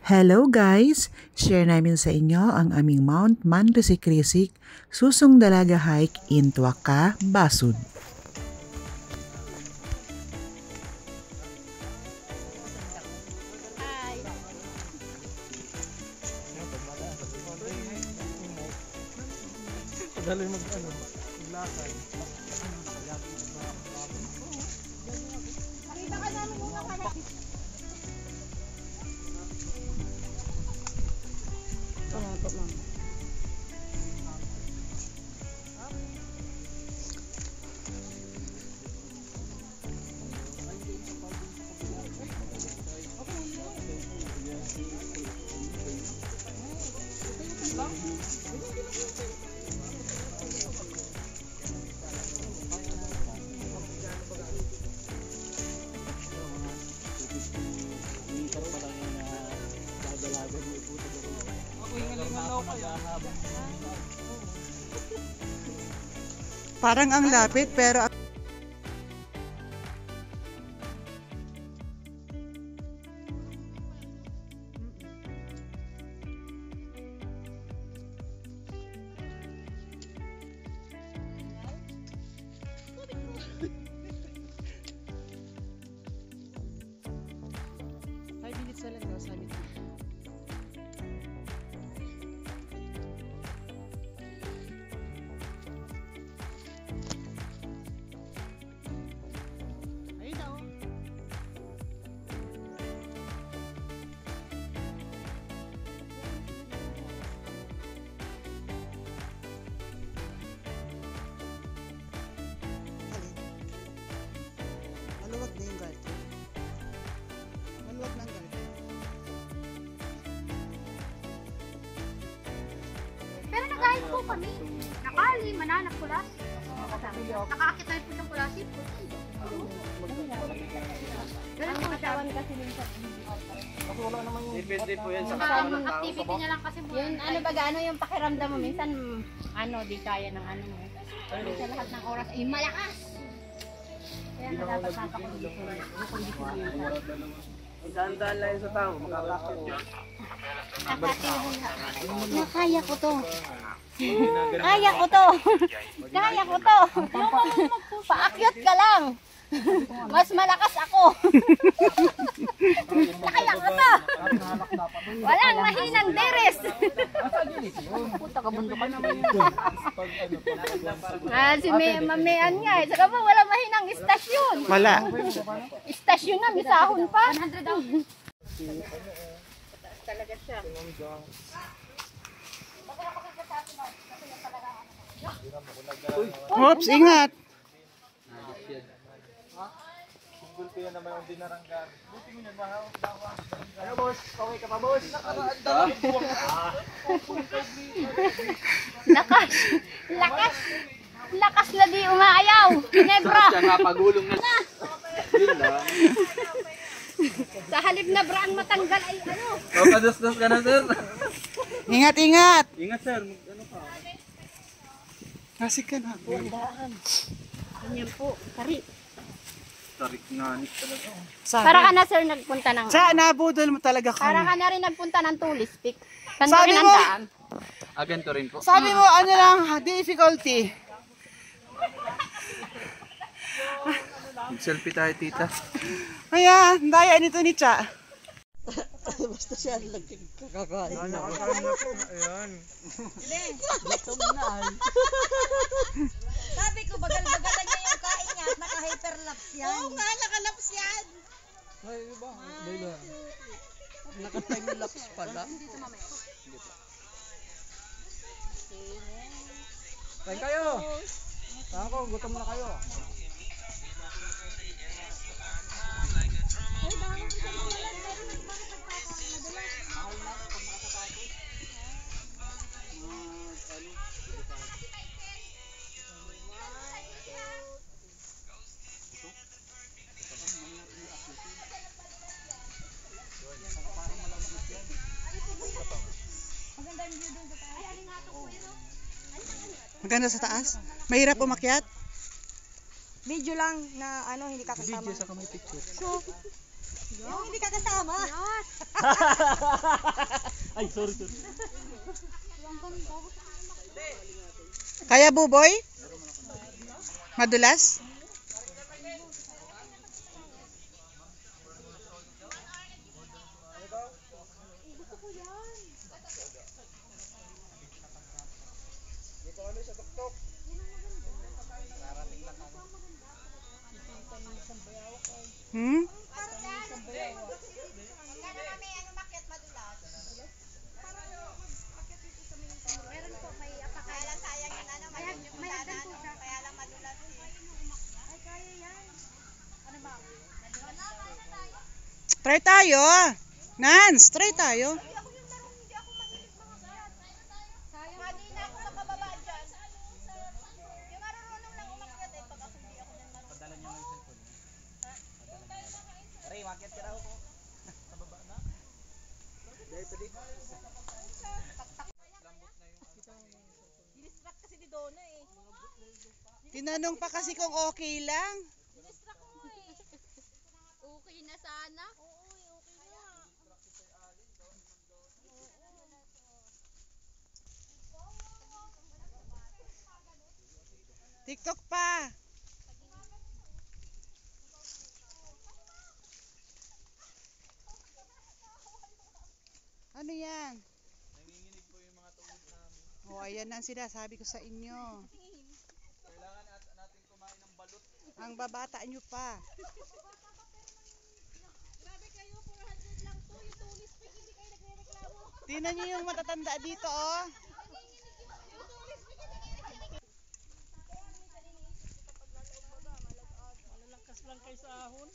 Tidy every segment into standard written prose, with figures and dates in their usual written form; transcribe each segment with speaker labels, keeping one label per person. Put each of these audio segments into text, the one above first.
Speaker 1: Hello guys! Share namin sa inyo ang aming Mount Manrisik-Risik Susong Dalaga Hike in Tuaca, Basud.
Speaker 2: Dali mag-ano, maglakad.
Speaker 3: Nakita ka namin yung nakalak. Pangatot lang.
Speaker 2: Parang ang lapit pero maluwag na yung garden. Maluwag na ang garden.
Speaker 3: Pero nag-hike po kami. Nakali, mananap kulas. Nakaakit tayo po siyang kulasin. Pero nakatawan kasi minsan.
Speaker 4: Depende po yan sa
Speaker 3: Activity niya lang kasi mo.
Speaker 5: Yun, ano baga, ano yung pakiramdam mo? Minsan, ano, di kaya ng ano mo. Hindi sa lahat ng oras, ay malakas! Kaya nga dapat nakakondisyon.
Speaker 4: Sandaan lang sa tao, makakakot yan.
Speaker 5: Kaya ko to. Kaya ko to. Kaya ko to. Paakyat ka lang. Mas malakas ako. Kaya ko to. Walang mahinang deres. Puta ka bundok ka naman. Si Mamian nga eh. Saka ba walang mahinang istasyon.
Speaker 2: Wala.
Speaker 5: Istasyon na, misahon pa. 100 daw. Talaga siya.
Speaker 2: Oops, ingat.
Speaker 4: Ano boss? Okay ka pa boss?
Speaker 5: Lakas. Lakas. Lakas na di umaayaw. Ginebra.
Speaker 4: Siya nga pagulong na. Yun lang.
Speaker 5: Sa halip na braan matanggal ay ano.
Speaker 4: Papadustos ka na sir.
Speaker 2: Ingat, ingat.
Speaker 4: Ingat sir, ano ka?
Speaker 2: Kasi ka na.
Speaker 5: Ganyan po. Kari.
Speaker 4: Tarik nga talaga.
Speaker 5: Para ka na sir nagpunta ng...
Speaker 2: Sa nabudol mo talaga
Speaker 5: Para
Speaker 2: kami.
Speaker 5: ka na rin nagpunta ng Tulis Peak. Kanto
Speaker 2: Sabi
Speaker 5: rin
Speaker 2: mo-
Speaker 5: ang daan.
Speaker 4: Ganito rin po.
Speaker 2: Sabi mo, ano lang, difficulty.
Speaker 4: Selfie tayo tita.
Speaker 2: Kaya, daya nito ni Cha.
Speaker 3: Sabi ko, bagal-bagalan niya yung kain niya at naka-hyperlapse yan. Oo nga, naka-lapse yan.
Speaker 4: Ay, iba. Dila. Naka-time lapse pala. Kain kayo. Ako, gutom na kayo.
Speaker 2: Maganda sa taas. Mahirap umakyat.
Speaker 3: Video lang na ano, hindi ka kasama.
Speaker 4: Video sa kamay picture.
Speaker 3: So,
Speaker 5: Yung hindi ka kasama.
Speaker 4: Ay, sorry.
Speaker 2: Kaya Buboy? Madulas? Hmm? Try tayo. Nans, try tayo. Tinanong pa kasi kung okay lang.
Speaker 3: Okay na sana.
Speaker 2: TikTok pa. Ano yan?
Speaker 4: Nanginginig po yung mga tuhod namin.
Speaker 2: O, ayan na sinasabi ko sa inyo.
Speaker 4: Kailangan natin kumain ng balot.
Speaker 2: Ang babata nyo pa. Tingnan nyo yung matatanda dito, oh.
Speaker 4: Malalakas lang kayo sa ahon.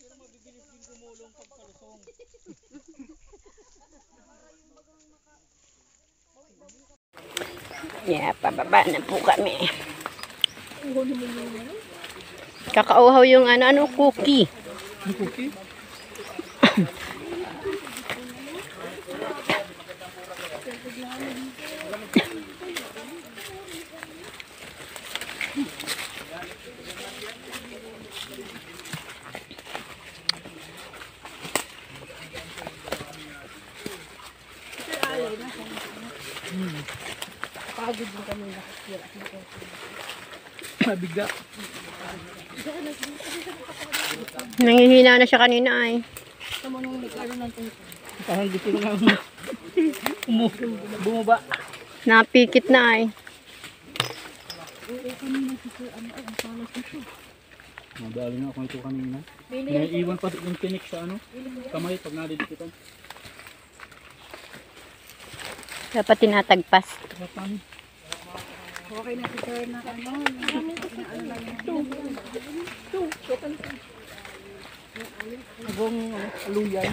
Speaker 4: Pero mabibilis din gumulong pag kalusong.
Speaker 5: Yeah, pababa na po kami. Kakauhaw yung ano, cookie.
Speaker 4: Cookie?
Speaker 5: Pagod din kami nakikira.
Speaker 4: Mabiga.
Speaker 5: Nangihina na siya kanina ay.
Speaker 4: Parang gusto nga bumaba.
Speaker 5: Napikit na ay.
Speaker 4: Madali nga ako ito kanina. Naiiwan pa yung tinik sa ano, kamay pag nadidikitan.
Speaker 5: Dapat tinatagpas.
Speaker 2: Okay na si sir na ano.
Speaker 4: Agong aluyan.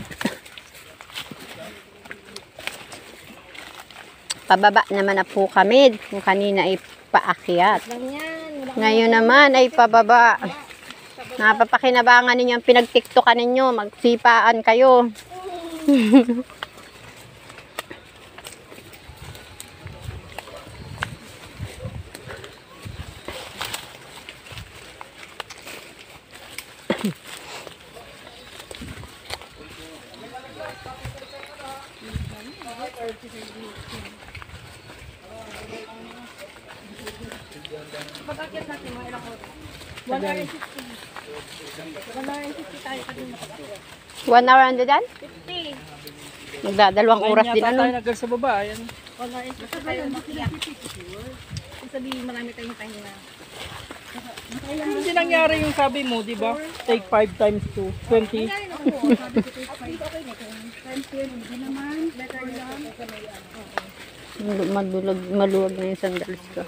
Speaker 5: Pababa naman na po kami. Yung kanina ay paakyat. Ngayon naman ay pababa. Napapakinabangan ninyo ang pinag-tiktokan ninyo. Magsipaan kayo.
Speaker 3: Pag-akyat natin mga ilang oras. 160 tayo kanina.
Speaker 5: 1 hour and done?
Speaker 3: 50.
Speaker 5: Magdadalawang oras din ano.
Speaker 4: Tayo naggal sa baba, ayan.
Speaker 3: 160 tayo makiyak. Sabihin marami tayong pahinga.
Speaker 4: Hindi nangyari yung sabi mo, di ba? Take 5 times 2, 20.
Speaker 5: Maluwag na yung sandals ko.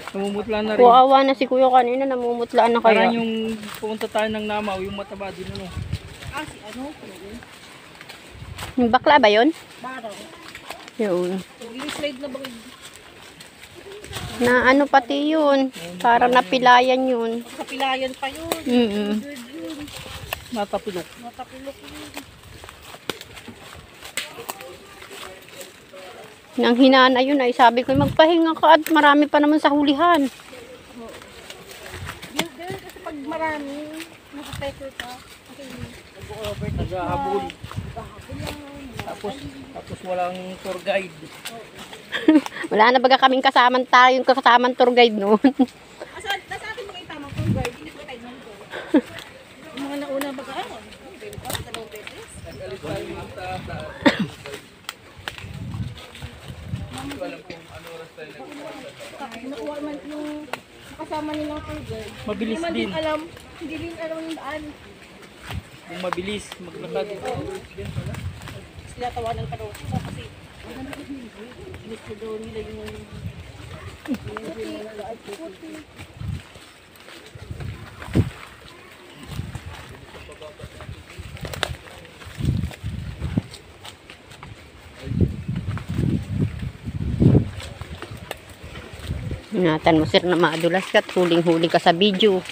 Speaker 4: Namumutla na rin.
Speaker 5: Kuawa na si kuya kanina, namumutlaan na
Speaker 4: Parang
Speaker 5: kaya.
Speaker 4: yung pumunta tayo ng Namaw, yung mataba din ano.
Speaker 5: Yung bakla ba yun?
Speaker 3: Baro.
Speaker 5: Yun.
Speaker 3: Slide na bang
Speaker 5: Na ano pati yun. Parang napilayan yun.
Speaker 3: kapilayan pa yun.
Speaker 4: Natapilok.
Speaker 3: Matapilok yun.
Speaker 5: Nang hinana yun ay sabi ko magpahinga ka at marami pa naman sa hulihan.
Speaker 3: Yun kasi pag marami, nakapeker ka.
Speaker 4: Nag-over, nag-ahabol. Tapos walang tour guide.
Speaker 5: Wala na baga kaming kasamang tayo, yung kasamang tour guide noon.
Speaker 3: Nasa atin mga itamang tour guide, hindi ko tayo nandun. Yung mga nauna baga, pwede pa, dalawang beses. Nakuha man yung kasama nilang tour guide.
Speaker 4: Mabilis
Speaker 3: Hindi
Speaker 4: din.
Speaker 3: man alam, hindi din alam yung daan.
Speaker 4: Yung mabilis, maglakad.
Speaker 3: Sila tawanan ka daw sila kasi gusto daw nila yung puti.
Speaker 5: Ingatan mo sir na madulas ka at huling-huling ka sa video.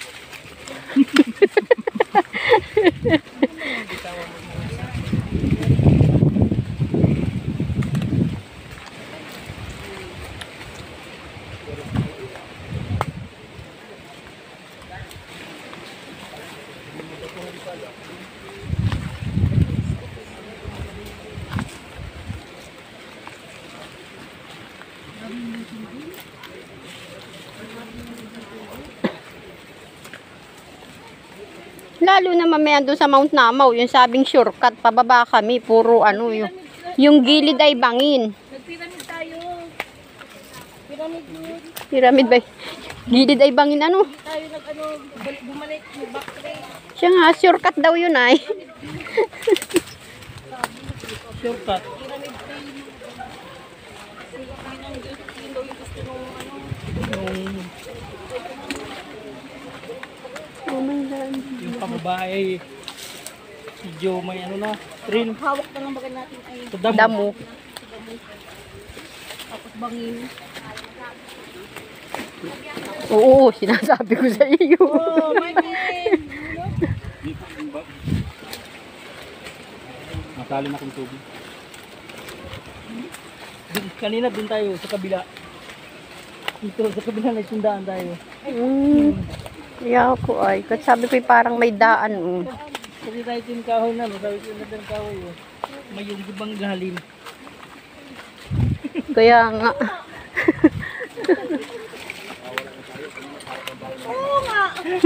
Speaker 5: Lalo na mamaya doon sa Mount Namaw, yung sabing shortcut, pababa kami, puro ano, yung gilid ay bangin.
Speaker 3: Nagpiramid tayo. Pyramid yun.
Speaker 5: Pyramid ba? Gilid ay bangin ano?
Speaker 3: Tayo bumalik, backtrack.
Speaker 5: Siya nga, shortcut daw yun ay.
Speaker 4: Shortcut.
Speaker 3: Pyramid tayo. Sila kayo ng yun daw yung gusto nung
Speaker 4: Yung pambabae, medyo may ano na, trail.
Speaker 3: hawak na lang baga natin ay
Speaker 4: Sa damo.
Speaker 5: Damo.
Speaker 3: tapos bangin.
Speaker 5: Oo, sinasabi ko sa iyo.
Speaker 3: Oh, my God!
Speaker 4: Matali na kong tubig. Kanina dun tayo sa kabila. Dito sa kabila na sundaan tayo.
Speaker 5: Kaya ako ay, kasi sabi ko parang may daan.
Speaker 4: Kasi tayo yung kahoy na, no? Sabi ko yung ng kahoy. Oh. May yung gibang galing.
Speaker 5: Kaya nga.
Speaker 3: Oo nga!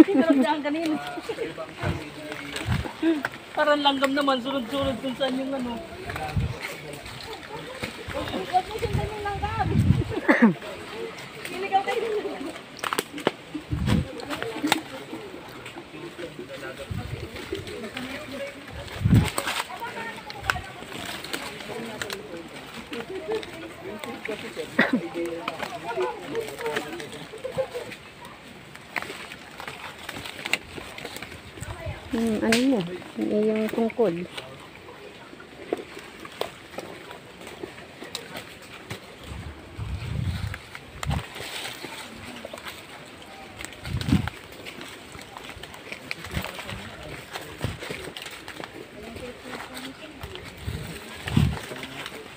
Speaker 3: Pinarap dyan kanina.
Speaker 4: Parang langgam naman, sunod-sunod kung saan yung ano.
Speaker 3: Huwag mo sundan yung langgam. Iligaw kayo.
Speaker 5: Ano mo? Yung tungkod.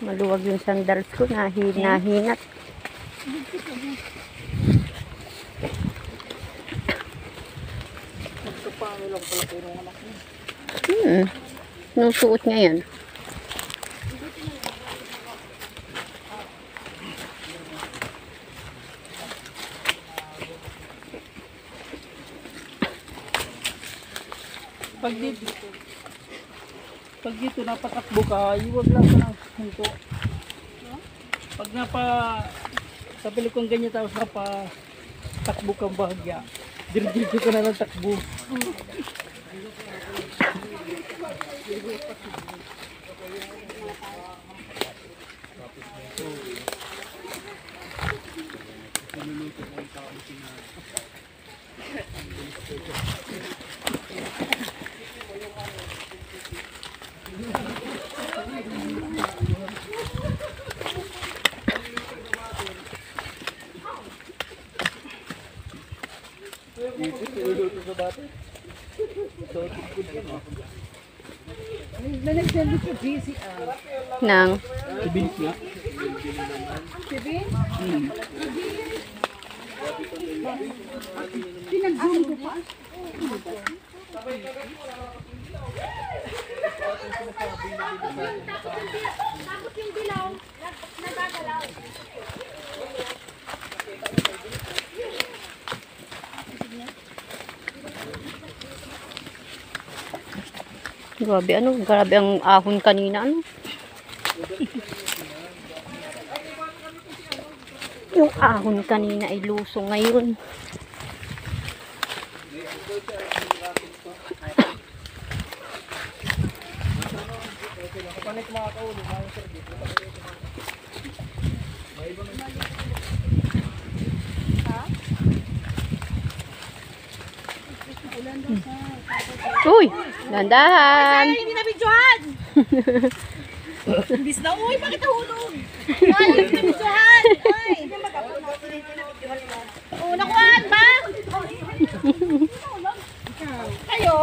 Speaker 5: Maluwag yung sandals ko, nahinat. Nung suot ngayon.
Speaker 4: Pag dito napatakbo ka, iwag lang ka ng hinto. Pag sa pelikong ganyan tapos napatakbo kang bahagya, diretso ka na ng takbo.
Speaker 5: Nang
Speaker 4: Ibig nga.
Speaker 3: Tapos yung dilaw, nagagalaw.
Speaker 5: Grabe ang ahon kanina, ano. Yung ahon kanina ay lusong ngayon. Uy, dandahan.
Speaker 3: Hindi na videohan! Bis na, uy, bakit nahulog? Ay, hindi na videohan! Ay! Oo, nakuhaan ba? Kayo!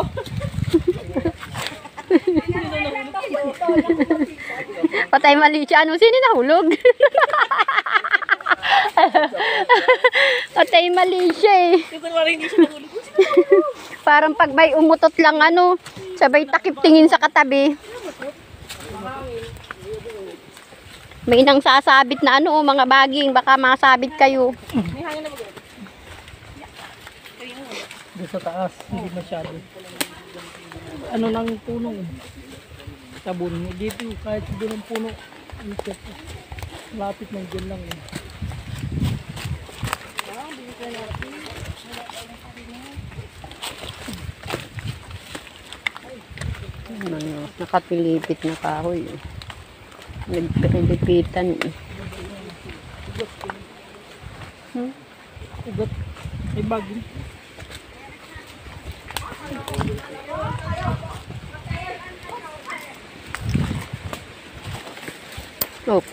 Speaker 5: Patay mali siya. Ano sino nahulog? Patay mali siya eh. Parang pag may umutot lang ano, sabay takip tingin sa katabi. May inang sasabit na ano, mga baging, baka masabit kayo.
Speaker 4: Doon sa taas, hindi masyado. Ano nang puno? Tabon. Dito, kahit doon ang puno. Lapit ng dyan lang.
Speaker 5: Nakapilipit na kahoy. Nagpilipitan.
Speaker 4: Ugat. May baging.
Speaker 5: Oh.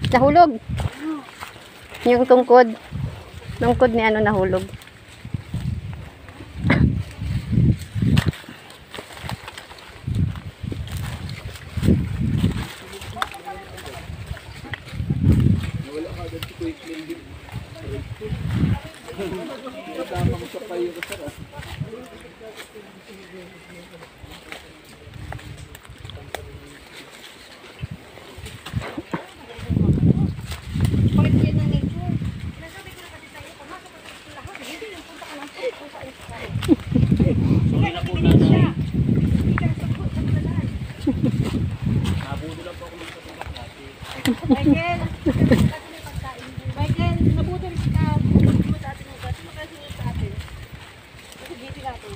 Speaker 5: Nahulog. Yung tungkod. Tungkod ni ano nahulog.
Speaker 3: Michael, nabudol ka. Bumili mo sa atin ng gas. Makasunod sa atin. Kasi giti natin.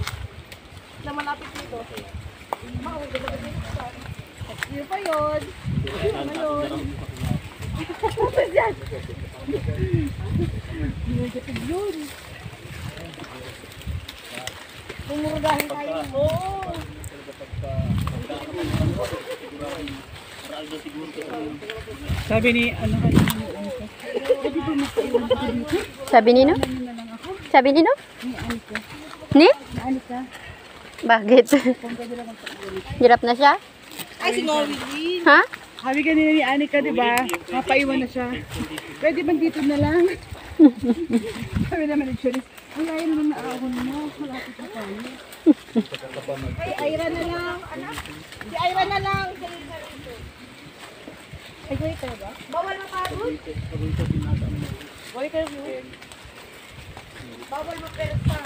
Speaker 3: Na malapit dito. Mauwi ka na dito sa atin. Yun pa yun. Malon. Puto dyan. Yun. Pumurdahin tayo. Oo.
Speaker 4: Sabi ni, ano ka
Speaker 5: Sabi ni no? Sabi ni no? Ni? Bakit? Hirap na siya?
Speaker 2: Ay, si Norwin.
Speaker 5: Ha?
Speaker 2: Sabi kanina ni Anika, di ba? Mapaiwan na siya. Pwede bang dito na lang? Sabi naman ni Cherise, ay, ayaw naman na ahon mo. Malapit na tayo. Ay, Ira na lang. Anak, si Ira na lang. Ay, gawin ka ba?
Speaker 3: Bawal mapagod.
Speaker 2: Gawin ka mo.
Speaker 3: Bawal mapersa.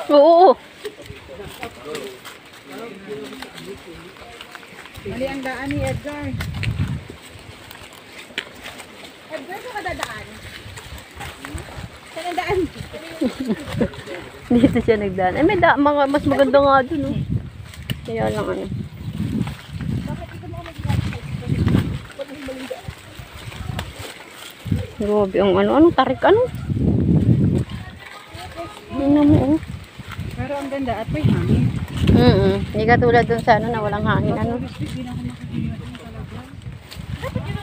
Speaker 5: Oo.
Speaker 2: Mali ang daan ni Edgar.
Speaker 3: Edgar, saan ka dadaan? Saan ang daan?
Speaker 5: Dito siya nagdaan. Ay, may mga mas maganda nga dun, oh. Kaya lang, ano. Grabe, ang ano, tarik, ano. Ano mo, oh.
Speaker 2: Pero ang ganda at may hangin.
Speaker 5: Hindi katulad dun sa ano na walang hangin, ano.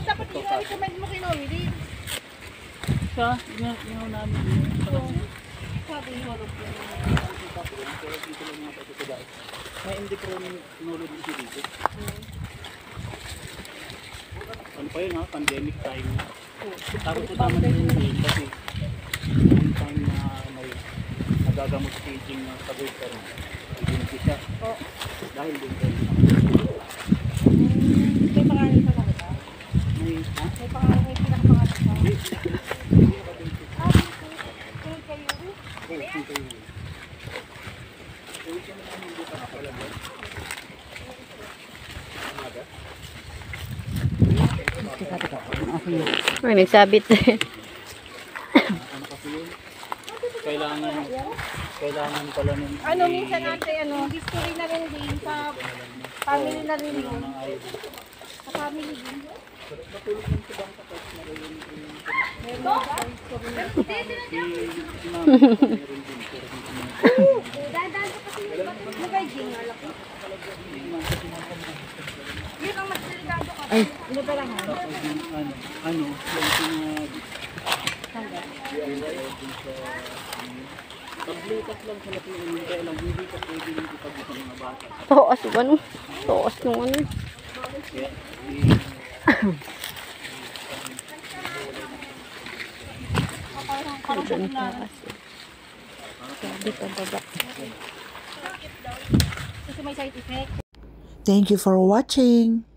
Speaker 3: Dapat yung recommend mo kay Nomi din.
Speaker 4: Siya, inaw namin. May hindi ko rin tinulog dito dito. Ano pa yun ha? Pandemic time. Tapos ito naman din kasi yung time na may nagagamot staging ng sagoy ka rin. Hindi siya. Dahil din kayo.
Speaker 3: May pangalan pa lang ba?
Speaker 4: May, ha?
Speaker 3: May pangalan, may pinakapangalan pa.
Speaker 4: Oo, kung kayo.
Speaker 5: Ay, nagsabit.
Speaker 4: Ano kasi yun? Kailangan pala nun.
Speaker 3: Ano, minsan natin, ano, history na rin din sa family na rin yun. Sa family din. Dadaan ko kasi yung bato mo kay Jing, alaki. Yun ang mas delikado ka. Ay, ano ba lang ha?
Speaker 4: Ano, yung paglukat lang sa laki ng kaya lang hindi ka pwede yung ipag sa mga bata.
Speaker 5: Toos yung ano. Toos yung ano.
Speaker 4: Kaya,
Speaker 5: Sabi pa baba.
Speaker 3: Kasi may side effect.
Speaker 1: Thank you for watching.